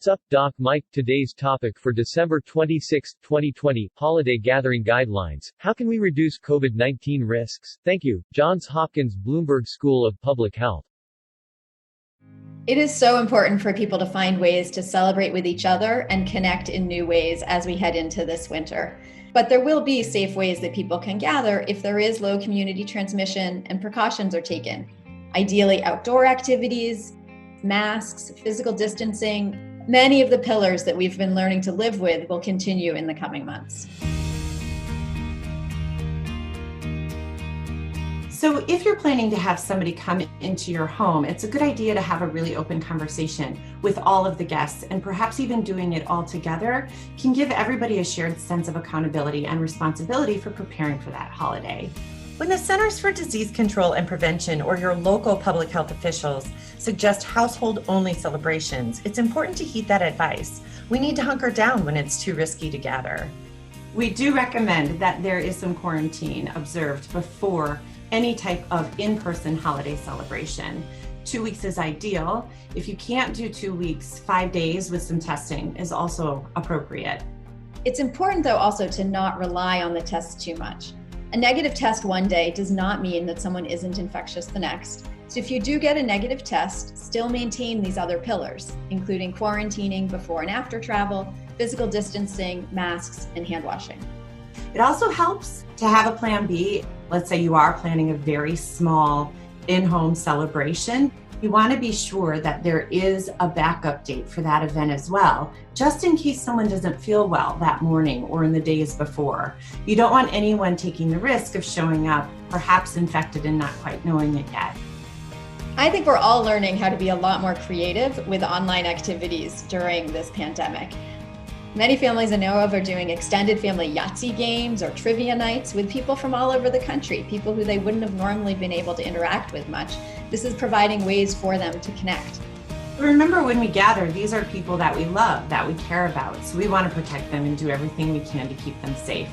What's up, Doc Mike? Today's topic for December 26, 2020, Holiday Gathering Guidelines. How can we reduce COVID-19 risks? Thank you, Johns Hopkins Bloomberg School of Public Health. It is so important for people to find ways to celebrate with each other and connect in new ways as we head into this winter. But there will be safe ways that people can gather if there is low community transmission and precautions are taken. Ideally, outdoor activities, masks, physical distancing, many of the pillars that we've been learning to live with will continue in the coming months. So if you're planning to have somebody come into your home, it's a good idea to have a really open conversation with all of the guests, and perhaps even doing it all together can give everybody a shared sense of accountability and responsibility for preparing for that holiday. When the Centers for Disease Control and Prevention or your local public health officials suggest household-only celebrations, it's important to heed that advice. We need to hunker down when it's too risky to gather. We do recommend that there is some quarantine observed before any type of in-person holiday celebration. 2 weeks is ideal. If you can't do 2 weeks, 5 days with some testing is also appropriate. It's important, though, also to not rely on the tests too much. A negative test one day does not mean that someone isn't infectious the next. So if you do get a negative test, still maintain these other pillars, including quarantining before and after travel, physical distancing, masks, and hand washing. It also helps to have a plan B. Let's say you are planning a very small in-home celebration. You want to be sure that there is a backup date for that event as well, just in case someone doesn't feel well that morning or in the days before. You don't want anyone taking the risk of showing up, perhaps infected and not quite knowing it yet. I think we're all learning how to be a lot more creative with online activities during this pandemic. Many families I know of are doing extended family Yahtzee games or trivia nights with people from all over the country, people who they wouldn't have normally been able to interact with much. This is providing ways for them to connect. Remember, when we gather, these are people that we love, that we care about, so we want to protect them and do everything we can to keep them safe.